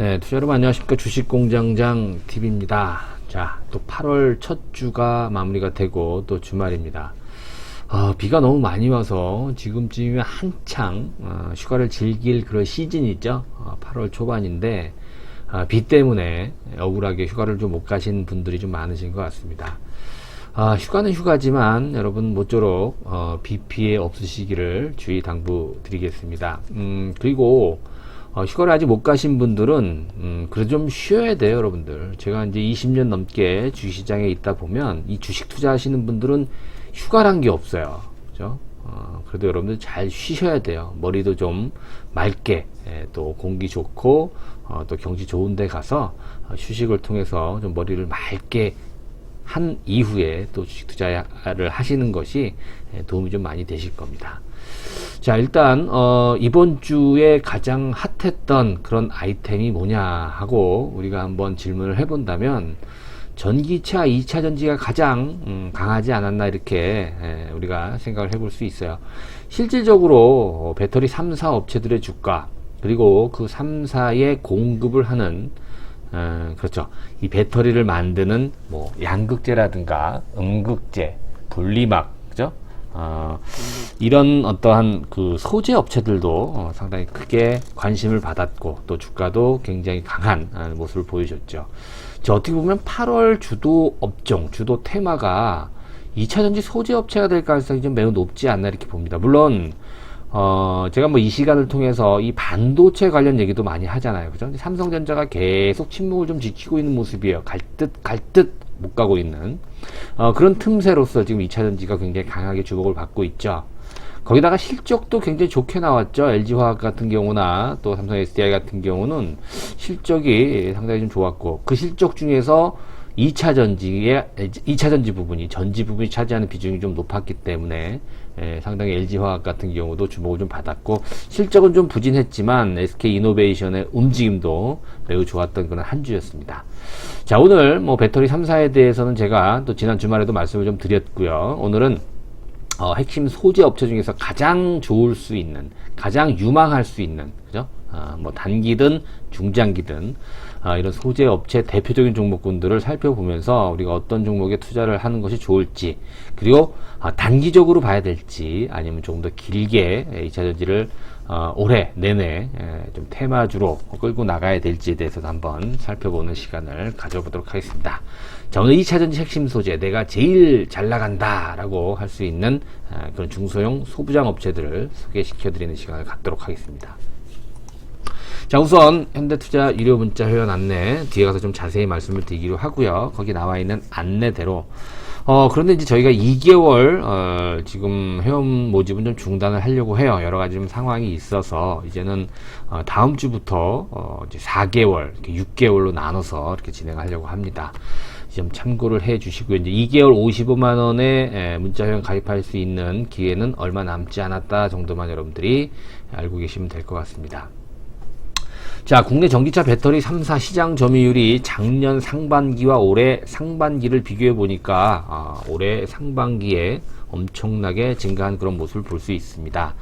네, 투자 여러분 안녕하십니까. 주식공장장 TV입니다. 자, 또 8월 첫 주가 마무리가 되고 또 주말입니다. 비가 너무 많이 와서 지금쯤이면 한창 휴가를 즐길 그런 시즌이죠. 8월 초반인데 비 때문에 억울하게 휴가를 좀 못 가신 분들이 좀 많으신 것 같습니다. 휴가는 휴가지만 여러분 모쪼록 비 피해 없으시기를 주의 당부드리겠습니다. 그리고 휴가를 아직 못 가신 분들은 그래도 좀 쉬어야 돼요, 여러분들. 제가 이제 20년 넘게 주식시장에 있다 보면 이 주식 투자하시는 분들은 휴가란 게 없어요. 그죠? 그래도 여러분들 잘 쉬셔야 돼요. 머리도 좀 맑게, 또 공기 좋고 또 경치 좋은 데 가서 휴식을 통해서 좀 머리를 맑게 한 이후에 또 주식 투자를 하시는 것이 도움이 좀 많이 되실 겁니다. 자, 일단 이번 주에 가장 핫했던 그런 아이템이 뭐냐 하고 우리가 한번 질문을 해본다면 전기차 2차 전지가 가장 강하지 않았나 이렇게 우리가 생각을 해볼 수 있어요. 실질적으로 배터리 3사 업체들의 주가 그리고 그 3사에 공급을 하는 그렇죠. 이 배터리를 만드는 뭐 양극재라든가 음극재, 분리막, 그죠? 이런 어떠한 그 소재 업체들도 상당히 크게 관심을 받았고 또 주가도 굉장히 강한 모습을 보여줬죠. 자, 어떻게 보면 8월 주도 업종, 주도 테마가 2차전지 소재 업체가 될 가능성이 좀 매우 높지 않나 이렇게 봅니다. 물론 제가 뭐 이 시간을 통해서 이 반도체 관련 얘기도 많이 하잖아요. 그죠? 삼성전자가 계속 침묵을 좀 지키고 있는 모습이에요. 갈 듯 못 가고 있는 그런 틈새로서 지금 2차전지가 굉장히 강하게 주목을 받고 있죠. 거기다가 실적도 굉장히 좋게 나왔죠. LG화학 같은 경우나 또 삼성 SDI 같은 경우는 실적이 상당히 좀 좋았고 그 실적 중에서 2차전지 부분이 전지 부분이 차지하는 비중이 좀 높았기 때문에 상당히 LG화학 같은 경우도 주목을 좀 받았고 실적은 좀 부진했지만 SK이노베이션의 움직임도 매우 좋았던 그런 한 주였습니다. 자, 오늘 뭐 배터리 3사에 대해서는 제가 또 지난 주말에도 말씀을 좀 드렸고요. 오늘은 핵심 소재 업체 중에서 가장 좋을 수 있는, 가장 유망할 수 있는, 그죠? 뭐 단기든 중장기든 이런 소재 업체 대표적인 종목군들을 살펴보면서 우리가 어떤 종목에 투자를 하는 것이 좋을지, 그리고 단기적으로 봐야 될지 아니면 조금 더 길게 2차전지를 올해 내내 좀 테마주로 끌고 나가야 될지에 대해서도 한번 살펴보는 시간을 가져보도록 하겠습니다. 자, 오늘 2차전지 핵심 소재, 내가 제일 잘 나간다 라고 할 수 있는 그런 중소형 소부장 업체들을 소개시켜 드리는 시간을 갖도록 하겠습니다. 자, 우선 현대투자 유료 문자 회원 안내 뒤에 가서 좀 자세히 말씀을 드리기로 하고요. 거기 나와 있는 안내대로 그런데 이제 저희가 2개월 지금 회원 모집은 좀 중단을 하려고 해요. 여러 가지 좀 상황이 있어서 이제는 다음 주부터 이제 4개월, 이렇게 6개월로 나눠서 이렇게 진행하려고 합니다. 좀 참고를 해 주시고요. 이제 2개월 55만 원에 문자 회원 가입할 수 있는 기회는 얼마 남지 않았다 정도만 여러분들이 알고 계시면 될 것 같습니다. 자, 국내 전기차 배터리 3사 시장 점유율이 작년 상반기와 올해 상반기를 비교해 보니까 올해 상반기에 엄청나게 증가한 그런 모습을 볼 수 있습니다.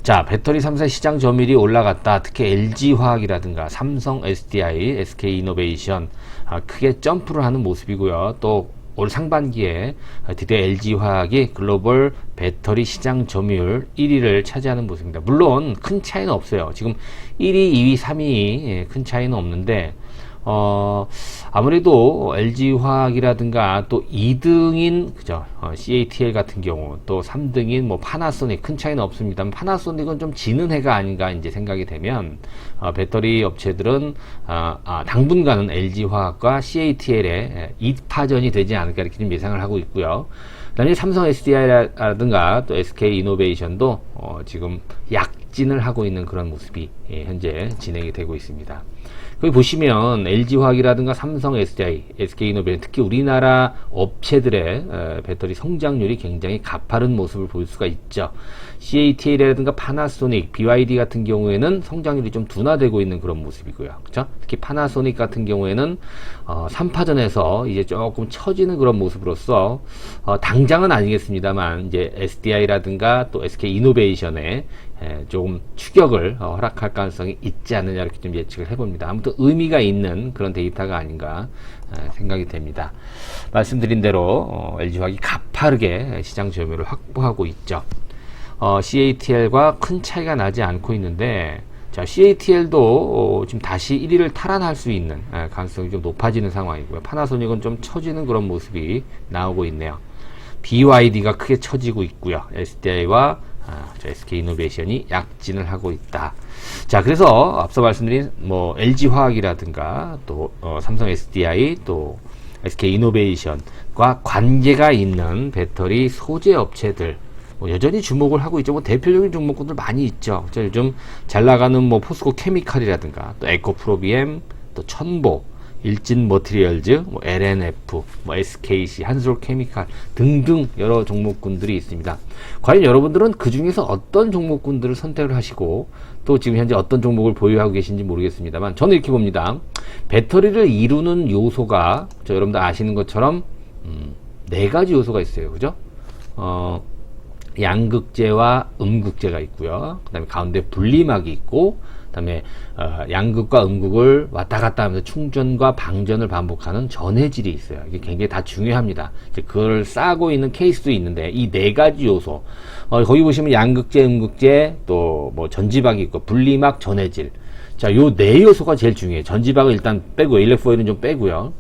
자, 배터리 3사 시장 점유율이 올라갔다. 특히 LG화학이라든가 삼성 SDI, SK이노베이션 크게 점프를 하는 모습이고요. 또 올 상반기에 드디어 LG화학이 글로벌 배터리 시장 점유율 1위를 차지하는 모습입니다. 물론 큰 차이는 없어요. 지금 1위, 2위, 3위 큰 차이는 없는데 아무래도 LG화학이라든가 또 2등인 그죠? CATL 같은 경우 또 3등인 뭐 파나소닉 큰 차이는 없습니다. 파나소닉은 좀 지는 해가 아닌가 이제 생각이 되면 배터리 업체들은 당분간은 LG화학과 CATL의 2파전이 되지 않을까 이렇게 좀 예상을 하고 있고요. 그다음에 삼성 SDI라든가 또 SK이노베이션도 지금 약진을 하고 있는 그런 모습이 현재 진행이 되고 있습니다. 거기 보시면 LG화학이라든가 삼성 SDI, SK이노베이션 특히 우리나라 업체들의 배터리 성장률이 굉장히 가파른 모습을 볼 수가 있죠. CATL이라든가 파나소닉, BYD 같은 경우에는 성장률이 좀 둔화되고 있는 그런 모습이고요. 그렇죠? 특히 파나소닉 같은 경우에는 3파전에서 이제 조금 처지는 그런 모습으로서 당장은 아니겠습니다만 이제 SDI라든가 또 SK이노베이션에 조금 추격을 허락할 가능성이 있지 않느냐 이렇게 좀 예측을 해봅니다. 아무튼 더 의미가 있는 그런 데이터가 아닌가 생각이 됩니다. 말씀드린 대로 LG화학이 가파르게 시장 점유율을 확보하고 있죠. CATL과 큰 차이가 나지 않고 있는데, 자, CATL도 지금 다시 1위를 탈환할 수 있는 가능성이 좀 높아지는 상황이고요. 파나소닉은 좀 처지는 그런 모습이 나오고 있네요. BYD가 크게 처지고 있고요. SDI와 SK이노베이션이 약진을 하고 있다. 자, 그래서 앞서 말씀드린 뭐 LG화학이라든가 또 삼성 SDI 또 SK이노베이션과 관계가 있는 배터리 소재 업체들 여전히 주목을 하고 있죠. 뭐 대표적인 종목군들 많이 있죠. 요즘 잘 나가는 뭐 포스코 케미칼이라든가 또 에코프로비엠 또 천보 일진 머티리얼즈, 뭐 LNF, 뭐 SKC, 한솔케미칼 등등 여러 종목군들이 있습니다. 과연 여러분들은 그 중에서 어떤 종목군들을 선택을 하시고 또 지금 현재 어떤 종목을 보유하고 계신지 모르겠습니다만 저는 이렇게 봅니다. 배터리를 이루는 요소가 여러분들 아시는 것처럼 네 가지 요소가 있어요. 그죠? 양극재와 음극재가 있고요. 그 다음에 가운데 분리막이 있고, 그 다음에 양극과 음극을 왔다 갔다 하면서 충전과 방전을 반복하는 전해질이 있어요. 이게 굉장히 다 중요합니다. 이제 그걸 싸고 있는 케이스도 있는데 이 네 가지 요소, 거기 보시면 양극재, 음극재, 또 뭐 전지박이 있고 분리막, 전해질. 자, 요 네 요소가 제일 중요해요. 전지박을 일단 빼고 일렉포일은 좀 빼고요.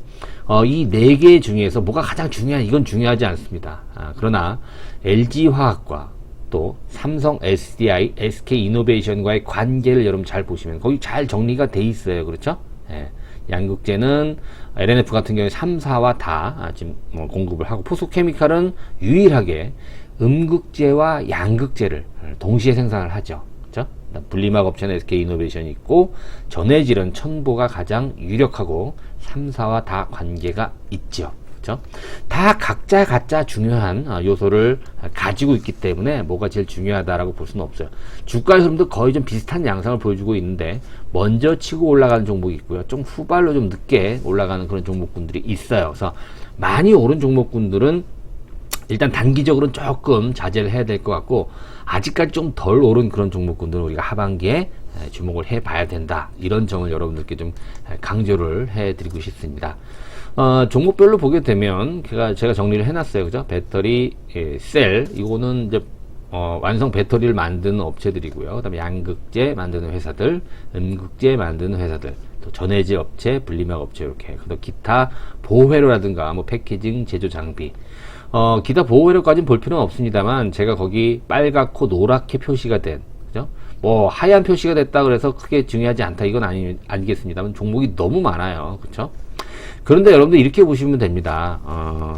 이 네 개 중에서 뭐가 가장 중요한, 이건 중요하지 않습니다. 그러나 LG화학과 또 삼성 SDI, SK이노베이션과의 관계를 여러분 잘 보시면 거기 잘 정리가 돼 있어요. 그렇죠? 예. 양극재는 LNF 같은 경우에 3, 4와 다 지금 공급을 하고, 포스코케미칼은 유일하게 음극재와 양극재를 동시에 생산을 하죠. 그렇죠? 분리막 업체는 SK이노베이션이 있고, 전해질은 천보가 가장 유력하고 3, 4와 다 관계가 있죠. 그렇죠? 다 각자 중요한 요소를 가지고 있기 때문에 뭐가 제일 중요하다라고 볼 수는 없어요. 주가의 흐름도 거의 좀 비슷한 양상을 보여주고 있는데 먼저 치고 올라가는 종목이 있고요. 좀 후발로 좀 늦게 올라가는 그런 종목군들이 있어요. 그래서 많이 오른 종목군들은 일단 단기적으로는 조금 자제를 해야 될 것 같고, 아직까지 좀 덜 오른 그런 종목군들은 우리가 하반기에 주목을 해 봐야 된다. 이런 점을 여러분들께 좀 강조를 해 드리고 싶습니다. 종목별로 보게 되면 제가 정리를 해놨어요. 그죠? 배터리, 셀, 이거는 이제 완성 배터리를 만드는 업체들이고요. 그 다음에 양극재 만드는 회사들, 음극재 만드는 회사들, 또 전해질 업체, 분리막 업체, 이렇게. 그리고 기타 보호회로라든가 뭐 패키징, 제조 장비. 기타 보호회로까지는 볼 필요는 없습니다만, 제가 거기 빨갛고 노랗게 표시가 된, 그죠? 뭐, 하얀 표시가 됐다 그래서 크게 중요하지 않다. 이건 아니겠습니다만, 종목이 너무 많아요. 그쵸? 그런데 여러분들 이렇게 보시면 됩니다.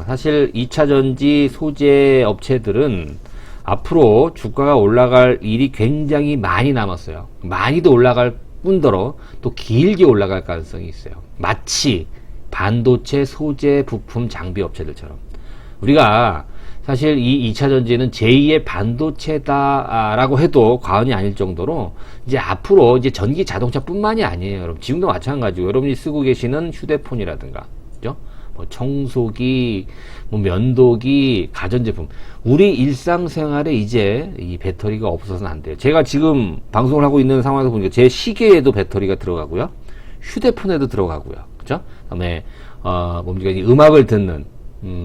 사실 2차전지 소재 업체들은 앞으로 주가가 올라갈 일이 굉장히 많이 남았어요. 많이도 올라갈 뿐더러 또 길게 올라갈 가능성이 있어요. 마치 반도체 소재 부품 장비 업체들처럼. 우리가 사실 이 2차전지는 제2의 반도체다라고 해도 과언이 아닐 정도로 이제 앞으로 이제 전기 자동차 뿐만이 아니에요. 여러분, 지금도 마찬가지고 여러분이 쓰고 계시는 휴대폰이라든가, 그죠? 뭐 청소기, 뭐 면도기, 가전제품. 우리 일상생활에 이제 이 배터리가 없어서는 안 돼요. 제가 지금 방송을 하고 있는 상황에서 보니까 제 시계에도 배터리가 들어가고요. 휴대폰에도 들어가고요. 그죠? 그 다음에, 뭡니까, 이 음악을 듣는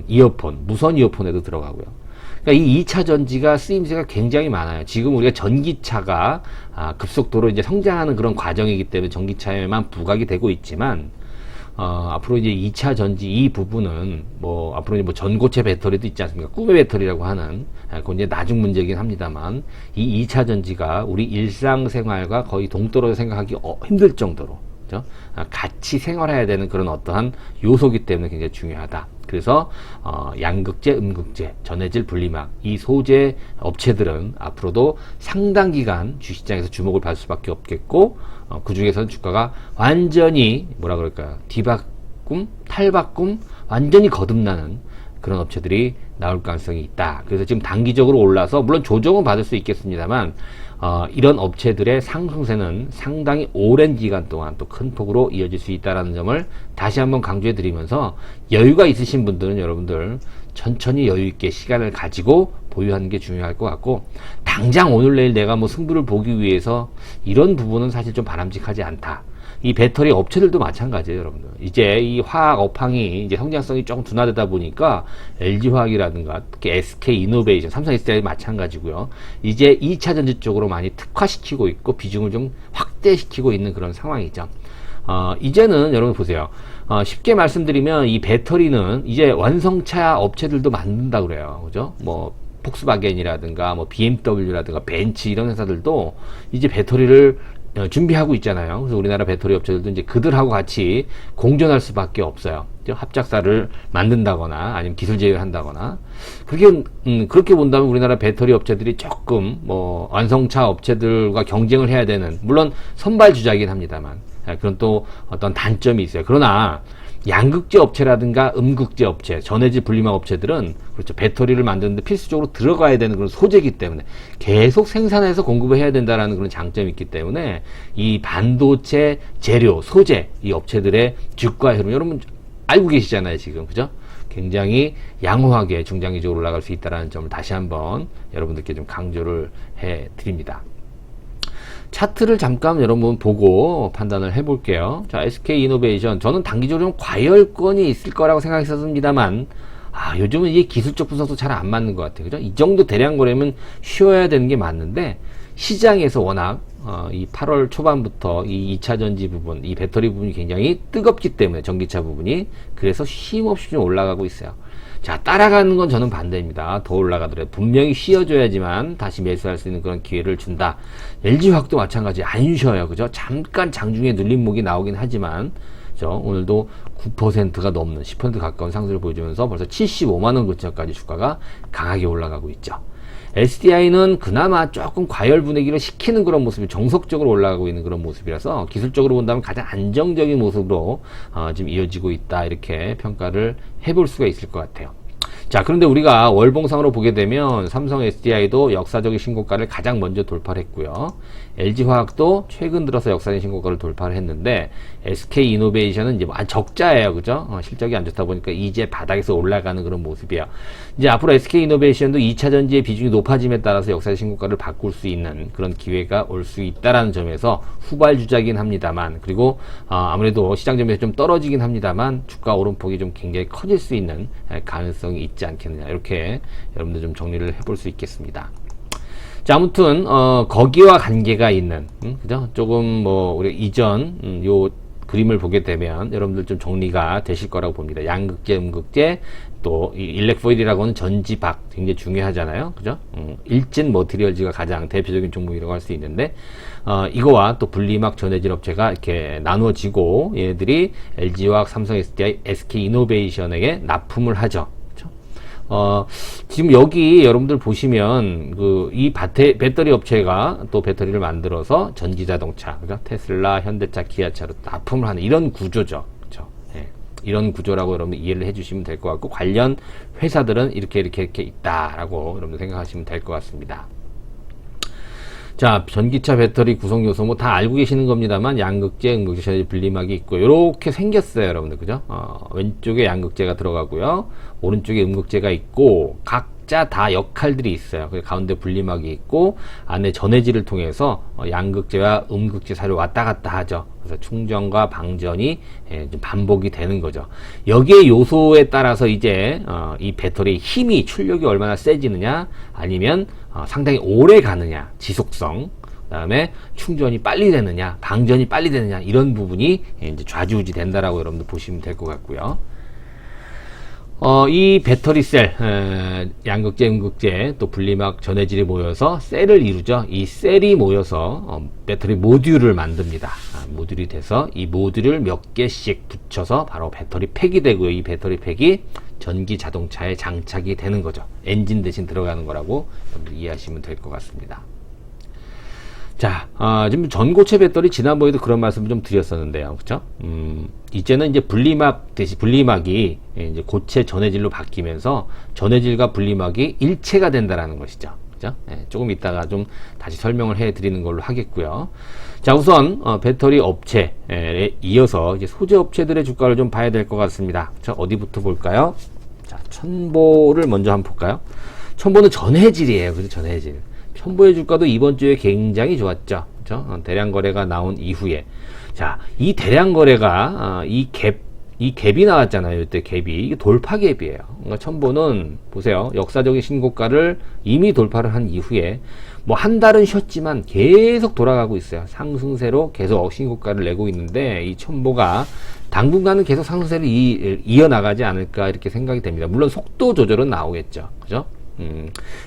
이어폰, 무선 이어폰에도 들어가고요. 그러니까 이 2차 전지가 쓰임새가 굉장히 많아요. 지금 우리가 전기차가 급속도로 이제 성장하는 그런 과정이기 때문에 전기차에만 부각이 되고 있지만, 앞으로 이제 2차 전지 이 부분은 뭐 앞으로 이제 뭐 전고체 배터리도 있지 않습니까? 꿈의 배터리라고 하는, 그건 이제 나중 문제이긴 합니다만, 이 2차 전지가 우리 일상생활과 거의 동떨어져 생각하기 힘들 정도로, 그죠? 같이 생활해야 되는 그런 어떠한 요소기 때문에 굉장히 중요하다. 그래서 양극재, 음극재, 전해질, 분리막, 이 소재 업체들은 앞으로도 상당 기간 주시장에서 주목을 받을 수밖에 없겠고, 그 중에서는 주가가 완전히 뭐라 그럴까요? 뒤바꿈, 탈바꿈, 완전히 거듭나는 그런 업체들이 나올 가능성이 있다. 그래서 지금 단기적으로 올라서 물론 조정은 받을 수 있겠습니다만, 이런 업체들의 상승세는 상당히 오랜 기간 동안 또 큰 폭으로 이어질 수 있다는 점을 다시 한번 강조해 드리면서, 여유가 있으신 분들은 여러분들 천천히 여유 있게 시간을 가지고 보유하는 게 중요할 것 같고, 당장 오늘 내일 내가 뭐 승부를 보기 위해서 이런 부분은 사실 좀 바람직하지 않다. 이 배터리 업체들도 마찬가지예요, 여러분들. 이제 이 화학 업황이 이제 성장성이 조금 둔화되다 보니까 LG화학이라든가 특히 SK이노베이션, 삼성 SDI 마찬가지고요. 이제 2차 전지 쪽으로 많이 특화시키고 있고 비중을 좀 확대시키고 있는 그런 상황이죠. 이제는 여러분 보세요. 쉽게 말씀드리면 이 배터리는 이제 완성차 업체들도 만든다 그래요. 그죠? 뭐 폭스바겐이라든가 뭐 BMW라든가 벤츠 이런 회사들도 이제 배터리를 준비하고 있잖아요. 그래서 우리나라 배터리 업체들도 이제 그들하고 같이 공존할 수밖에 없어요. 합작사를 만든다거나 아니면 기술 제휴를 한다거나. 그렇게 본다면 우리나라 배터리 업체들이 조금 뭐 완성차 업체들과 경쟁을 해야 되는, 물론 선발주자이긴 합니다만 그런 또 어떤 단점이 있어요. 그러나 양극재 업체라든가 음극재 업체, 전해질 분리막 업체들은 그렇죠. 배터리를 만드는데 필수적으로 들어가야 되는 그런 소재이기 때문에 계속 생산해서 공급을 해야 된다라는 그런 장점이 있기 때문에 이 반도체 재료, 소재, 이 업체들의 주가 흐름 여러분 알고 계시잖아요, 지금. 그죠? 굉장히 양호하게 중장기적으로 올라갈 수 있다는 점을 다시 한번 여러분들께 좀 강조를 해 드립니다. 차트를 잠깐 여러분 보고 판단을 해볼게요. 자, SK이노베이션. 저는 단기적으로 좀 과열권이 있을 거라고 생각했었습니다만, 요즘은 이게 기술적 분석도 잘 안 맞는 것 같아요. 그죠? 이 정도 대량 거래면 쉬어야 되는 게 맞는데, 시장에서 워낙, 이 8월 초반부터 이 2차 전지 부분, 이 배터리 부분이 굉장히 뜨겁기 때문에, 전기차 부분이. 그래서 쉼없이 좀 올라가고 있어요. 자, 따라가는 건 저는 반대입니다. 더 올라가더라도 분명히 쉬어줘야지만 다시 매수할 수 있는 그런 기회를 준다. LG화학도 마찬가지 안 쉬어요. 그죠? 잠깐 장중에 눌림목이 나오긴 하지만 오늘도 9%가 넘는 10% 가까운 상승을 보여주면서 벌써 75만원 근처까지 주가가 강하게 올라가고 있죠. SDI는 그나마 조금 과열 분위기를 시키는 그런 모습이 정석적으로 올라가고 있는 그런 모습이라서 기술적으로 본다면 가장 안정적인 모습으로 지금 이어지고 있다, 이렇게 평가를 해볼 수가 있을 것 같아요. 자, 그런데 우리가 월봉상으로 보게 되면 삼성 SDI도 역사적인 신고가를 가장 먼저 돌파를 했고요. LG화학도 최근 들어서 역사적인 신고가를 돌파를 했는데 SK이노베이션은 이제 적자예요. 그죠? 실적이 안 좋다 보니까 이제 바닥에서 올라가는 그런 모습이에요. 이제 앞으로 SK이노베이션도 2차 전지의 비중이 높아짐에 따라서 역사적 신고가를 바꿀 수 있는 그런 기회가 올 수 있다라는 점에서 후발주자긴 합니다만, 그리고 아무래도 시장 점에서 좀 떨어지긴 합니다만 주가 오름폭이 좀 굉장히 커질 수 있는 가능성이 있지 않겠느냐, 이렇게 여러분들 좀 정리를 해볼 수 있겠습니다. 자, 아무튼 거기와 관계가 있는 그죠? 조금 뭐 우리 이전 요 그림을 보게 되면 여러분들 좀 정리가 되실 거라고 봅니다. 양극재, 음극재, 또 이 일렉포일이라고 하는 전지박 굉장히 중요하잖아요. 그죠? 일진 머티리얼즈가 가장 대표적인 종목이라고 할 수 있는데 이거와 또 분리막 전해질 업체가 이렇게 나누어지고 얘네들이 LG화학, 삼성 SDI, SK이노베이션에게 납품을 하죠. 지금 여기 여러분들 보시면 이 배터리 업체가 또 배터리를 만들어서 전기자동차, 그죠? 테슬라, 현대차, 기아차로 납품을 하는 이런 구조죠. 그죠? 예. 이런 구조라고 여러분 이해를 해주시면 될 것 같고, 관련 회사들은 이렇게 있다라고 여러분 생각하시면 될 것 같습니다. 자, 전기차 배터리 구성 요소 뭐 다 알고 계시는 겁니다만 양극재, 음극재, 전해질 분리막이 있고 이렇게 생겼어요, 여러분들. 그죠? 왼쪽에 양극재가 들어가고요, 오른쪽에 음극재가 있고 각자 다 역할들이 있어요. 그래서 가운데 분리막이 있고 안에 전해질을 통해서 양극재와 음극재 사이를 왔다 갔다 하죠. 그래서 충전과 방전이 좀 반복이 되는 거죠. 여기에 요소에 따라서 이제 이 배터리의 힘이, 출력이 얼마나 세지느냐, 아니면 상당히 오래 가느냐, 지속성, 그 다음에 충전이 빨리 되느냐, 방전이 빨리 되느냐, 이런 부분이 이제 좌지우지 된다라고 여러분들 보시면 될 것 같고요. 이 배터리 셀, 양극재, 음극재, 또 분리막, 전해질이 모여서 셀을 이루죠. 이 셀이 모여서 배터리 모듈을 만듭니다. 모듈이 돼서 이 모듈을 몇 개씩 붙여서 바로 배터리 팩이 되고요. 이 배터리 팩이 전기 자동차에 장착이 되는 거죠. 엔진 대신 들어가는 거라고 여러분들 이해하시면 될 것 같습니다. 자, 지금 전고체 배터리 지난번에도 그런 말씀을 좀 드렸었는데요. 그쵸? 이제는 이제 분리막 대신 분리막이 이제 고체 전해질로 바뀌면서 전해질과 분리막이 일체가 된다라는 것이죠. 그죠? 조금 이따가 좀 다시 설명을 해 드리는 걸로 하겠고요. 자, 우선 배터리 업체에 이어서 이제 소재 업체들의 주가를 좀 봐야 될 것 같습니다. 자, 어디부터 볼까요? 자, 첨보를 먼저 한번 볼까요? 첨보는 전해질이에요. 그죠? 전해질. 첨보의 주가도 이번 주에 굉장히 좋았죠. 그죠? 대량 거래가 나온 이후에. 자, 이 대량 거래가, 이 갭이 나왔잖아요. 이때 갭이. 이게 돌파 갭이에요. 그러니까 첨보는, 보세요. 역사적인 신고가를 이미 돌파를 한 이후에, 뭐 한 달은 쉬었지만 계속 돌아가고 있어요. 상승세로 계속 신고가를 내고 있는데, 이 첨보가 당분간은 계속 상승세를 이어나가지 않을까, 이렇게 생각이 됩니다. 물론 속도 조절은 나오겠죠. 그죠?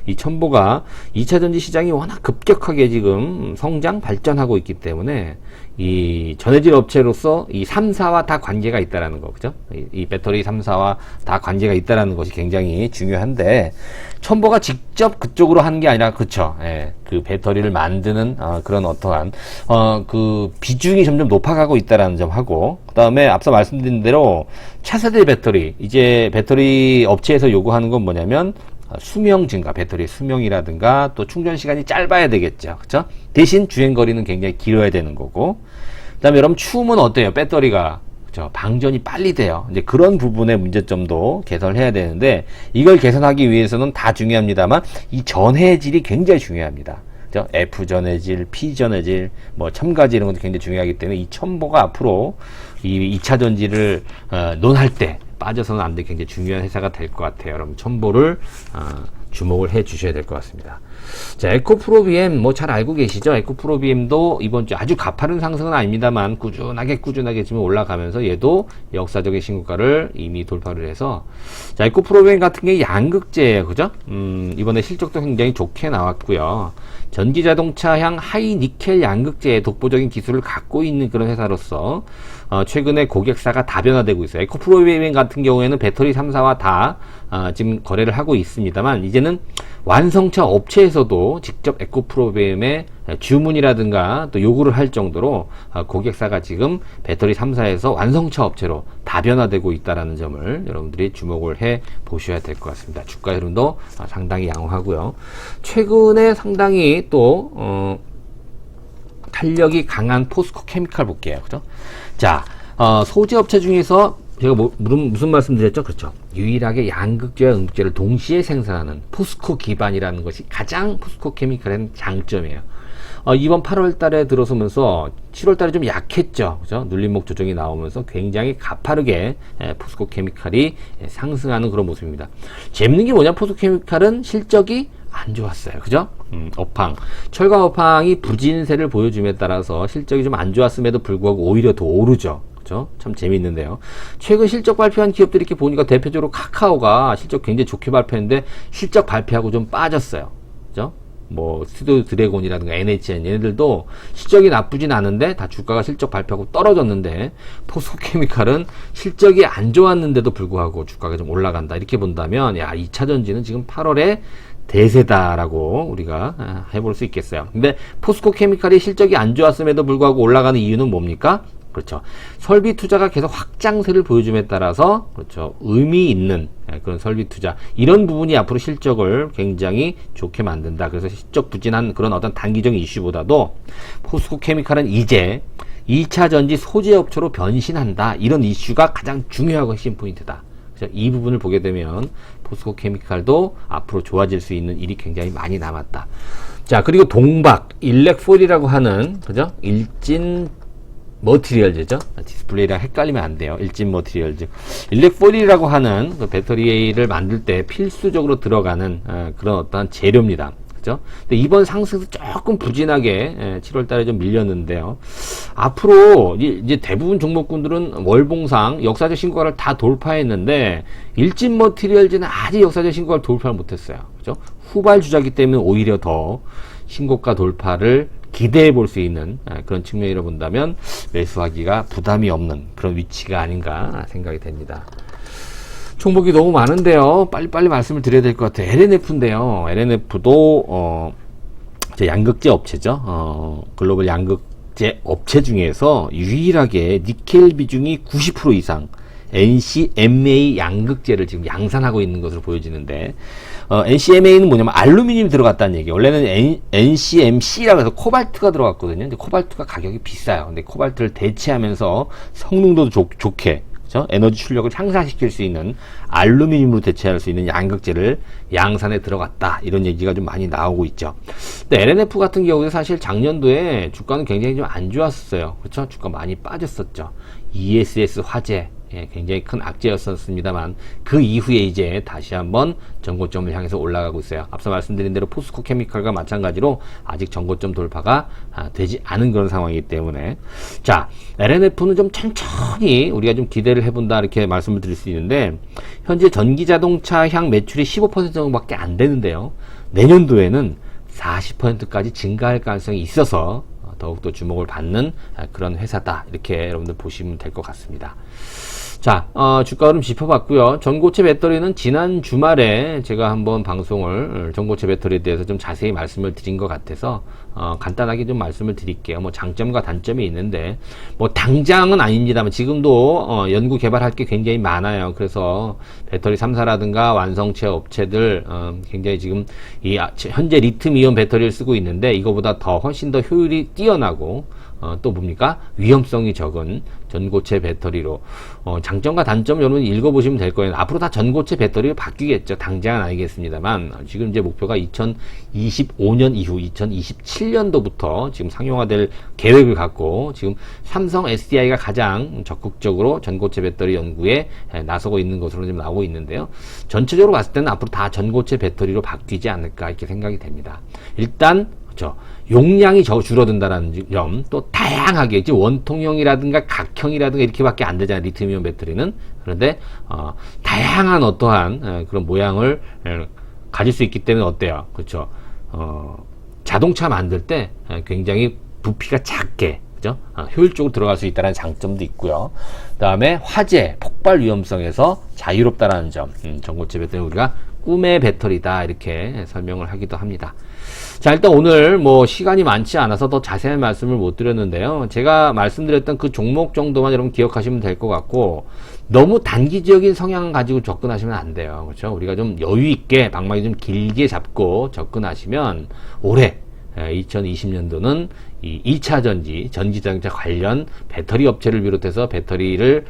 이 첨보가 2차전지 시장이 워낙 급격하게 지금 성장, 발전하고 있기 때문에 이 전해질 업체로서 이 3사와 다 관계가 있다라는 거, 그죠? 이 배터리 3사와 다 관계가 있다라는 것이 굉장히 중요한데, 첨보가 직접 그쪽으로 한 게 아니라, 그쵸? 예, 그 배터리를 만드는, 그런 어떠한, 그 비중이 점점 높아가고 있다라는 점하고, 그 다음에 앞서 말씀드린 대로 차세대 배터리, 이제 배터리 업체에서 요구하는 건 뭐냐면, 수명 증가, 배터리 수명이라든가 또 충전 시간이 짧아야 되겠죠. 그쵸? 대신 주행 거리는 굉장히 길어야 되는 거고. 그 다음에 여러분 추움은 어때요? 배터리가. 그쵸? 방전이 빨리 돼요. 이제 그런 부분의 문제점도 개선해야 되는데, 이걸 개선하기 위해서는 다 중요합니다만, 이 전해질이 굉장히 중요합니다. 그죠? F 전해질, P 전해질, 뭐 첨가질 이런 것도 굉장히 중요하기 때문에 이 첨보가 앞으로 이 2차 전지를 논할 때 빠져서는 안 돼 굉장히 중요한 회사가 될 것 같아요. 여러분 첨보를 주목을 해 주셔야 될 것 같습니다. 자, 에코프로비엠 뭐 잘 알고 계시죠? 에코프로비엠도 이번 주 아주 가파른 상승은 아닙니다만 꾸준하게 지금 올라가면서 얘도 역사적인 신고가를 이미 돌파를 해서, 자, 에코프로비엠 같은 게 양극재예요. 그죠? 이번에 실적도 굉장히 좋게 나왔고요. 전기자동차향 하이 니켈 양극재의 독보적인 기술을 갖고 있는 그런 회사로서 최근에 고객사가 다변화되고 있어요. 에코프로비엠 같은 경우에는 배터리 3사와 다 지금 거래를 하고 있습니다만, 이제는 완성차 업체에서도 직접 에코프로비엠의 주문이라든가 또 요구를 할 정도로 고객사가 지금 배터리 3사에서 완성차 업체로 다변화되고 있다는 점을 여러분들이 주목을 해 보셔야 될 것 같습니다. 주가 흐름도 상당히 양호하고요. 최근에 상당히 또 탄력이 강한 포스코 케미칼 볼게요. 그죠? 자, 소재 업체 중에서 제가 무슨 말씀 드렸죠? 그렇죠. 유일하게 양극재와 음극재를 동시에 생산하는 포스코 기반이라는 것이 가장 포스코 케미칼의 장점이에요. 이번 8월 달에 들어서면서 7월 달에 좀 약했죠. 그죠? 눌림목 조정이 나오면서 굉장히 가파르게 포스코 케미칼이 상승하는 그런 모습입니다. 재밌는 게 뭐냐? 포스코 케미칼은 실적이 안 좋았어요. 그죠? 업황. 철강 업황이 부진세를 보여줌에 따라서 실적이 좀 안 좋았음에도 불구하고 오히려 더 오르죠. 그죠? 참 재미있는데요. 최근 실적 발표한 기업들이 이렇게 보니까 대표적으로 카카오가 실적 굉장히 좋게 발표했는데 실적 발표하고 좀 빠졌어요. 그죠? 뭐 스튜디오 드래곤이라든가 NHN 얘네들도 실적이 나쁘진 않은데 다 주가가 실적 발표하고 떨어졌는데, 포스코케미칼은 실적이 안 좋았는데도 불구하고 주가가 좀 올라간다. 이렇게 본다면, 야, 2차전지는 지금 8월에 대세다라고 우리가 해볼 수 있겠어요. 근데 포스코케미칼이 실적이 안 좋았음에도 불구하고 올라가는 이유는 뭡니까? 그렇죠. 설비 투자가 계속 확장세를 보여줌에 따라서, 그렇죠, 의미 있는 그런 설비 투자, 이런 부분이 앞으로 실적을 굉장히 좋게 만든다. 그래서 실적 부진한 그런 어떤 단기적인 이슈보다도 포스코 케미칼은 이제 2차 전지 소재 업체로 변신한다. 이런 이슈가 가장 중요하고 핵심 포인트다. 그래서 이 부분을 보게 되면 포스코 케미칼도 앞으로 좋아질 수 있는 일이 굉장히 많이 남았다. 자, 그리고 동박 일렉폴이라고 하는, 그죠? 일진 머티리얼즈죠. 디스플레이랑 헷갈리면 안 돼요. 일진 머티리얼즈. 일렉폴이라고 하는 그 배터리를 만들 때 필수적으로 들어가는 그런 어떤 재료입니다. 그죠? 근데 이번 상승도 조금 부진하게 7월 달에 좀 밀렸는데요. 앞으로 이제 대부분 종목군들은 월봉상 역사적 신고가를 다 돌파했는데, 일진 머티리얼즈는 아직 역사적 신고가를 돌파를 못했어요. 그죠? 후발 주자기 때문에 오히려 더 신고가 돌파를 기대해 볼 수 있는 그런 측면이라 본다면 매수하기가 부담이 없는 그런 위치가 아닌가 생각이 됩니다. 종목이 너무 많은데요. 빨리빨리 말씀을 드려야 될 것 같아요. LNF인데요. LNF도 양극재 업체죠. 글로벌 양극재 업체 중에서 유일하게 니켈 비중이 90% 이상 NCMA 양극재를 지금 양산하고 있는 것으로 보여지는데, NCMA는 뭐냐면 알루미늄이 들어갔다는 얘기. 원래는 NCMC라고 해서 코발트가 들어갔거든요. 근데 코발트가 가격이 비싸요. 근데 코발트를 대체하면서 성능도 좋게, 그렇죠? 에너지 출력을 향상시킬 수 있는 알루미늄으로 대체할 수 있는 양극재를 양산에 들어갔다. 이런 얘기가 좀 많이 나오고 있죠. 또 LNF 같은 경우에 사실 작년도에 주가는 굉장히 좀 안 좋았었어요. 그렇죠? 주가 많이 빠졌었죠. ESS 화재, 예, 굉장히 큰 악재였었습니다만 그 이후에 이제 다시 한번 전고점을 향해서 올라가고 있어요. 앞서 말씀드린 대로 포스코 케미칼과 마찬가지로 아직 전고점 돌파가 되지 않은 그런 상황이기 때문에, 자, LNF는 좀 천천히 우리가 좀 기대를 해본다 이렇게 말씀을 드릴 수 있는데, 현재 전기자동차 향 매출이 15% 정도밖에 안 되는데요, 내년도에는 40%까지 증가할 가능성이 있어서 더욱더 주목을 받는 그런 회사다, 이렇게 여러분들 보시면 될 것 같습니다. 자, 주가 흐름 짚어봤고요. 전고체 배터리는 지난 주말에 제가 한번 방송을 전고체 배터리에 대해서 좀 자세히 말씀을 드린 것 같아서 간단하게 좀 말씀을 드릴게요. 뭐 장점과 단점이 있는데, 뭐 당장은 아닙니다만 지금도 연구 개발할 게 굉장히 많아요. 그래서 배터리 3사라든가 완성체 업체들 굉장히 지금 이 현재 리튬이온 배터리를 쓰고 있는데, 이거보다 더 훨씬 더 효율이 뛰어나고 또 뭡니까? 위험성이 적은 전고체 배터리로, 장점과 단점 여러분 읽어보시면 될 거예요. 앞으로 다 전고체 배터리로 바뀌겠죠. 당장은 아니겠습니다만, 지금 이제 목표가 2025년 이후 2027년도부터 지금 상용화될 계획을 갖고 지금 삼성 SDI가 가장 적극적으로 전고체 배터리 연구에 나서고 있는 것으로 지금 나오고 있는데요. 전체적으로 봤을 때는 앞으로 다 전고체 배터리로 바뀌지 않을까 이렇게 생각이 됩니다. 일단 그렇죠. 용량이 줄어든다는 점, 또 다양하게 원통형이라든가 각형이라든가 이렇게밖에 안 되잖아요, 리튬이온 배터리는. 그런데 다양한 어떠한 그런 모양을 가질 수 있기 때문에 어때요? 그렇죠. 자동차 만들 때 굉장히 부피가 작게, 그죠? 효율적으로 들어갈 수 있다는 장점도 있고요. 그 다음에 화재, 폭발 위험성에서 자유롭다라는 점, 전고체 배터리 우리가 꿈의 배터리다 이렇게 설명을 하기도 합니다. 자, 일단 오늘 뭐 시간이 많지 않아서 더 자세한 말씀을 못 드렸는데요. 제가 말씀드렸던 그 종목 정도만 여러분 기억하시면 될 것 같고, 너무 단기적인 성향 가지고 접근하시면 안 돼요. 그렇죠? 우리가 좀 여유 있게 방망이 좀 길게 잡고 접근하시면 올해 2020년도는 이 2차 전지, 전기자동차 관련 배터리 업체를 비롯해서 배터리를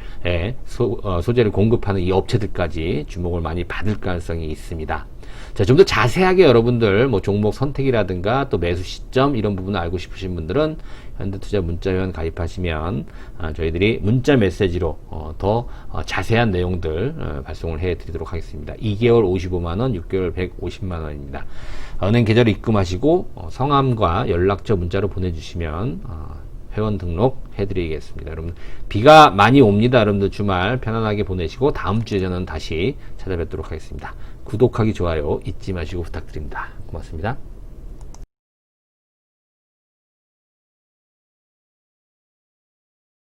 소재를 공급하는 이 업체들까지 주목을 많이 받을 가능성이 있습니다. 자, 좀 더 자세하게 여러분들 뭐 종목 선택이라든가 또 매수 시점 이런 부분을 알고 싶으신 분들은 현대투자 문자회원 가입하시면 저희들이 문자 메시지로 더 자세한 내용들 발송을 해 드리도록 하겠습니다. 2개월 55만원, 6개월 150만원입니다. 은행 계좌로 입금하시고 성함과 연락처 문자로 보내주시면 회원 등록 해드리겠습니다. 여러분, 비가 많이 옵니다. 여러분들 주말 편안하게 보내시고 다음 주에 저는 다시 찾아뵙도록 하겠습니다. 구독하기, 좋아요 잊지 마시고 부탁드립니다. 고맙습니다.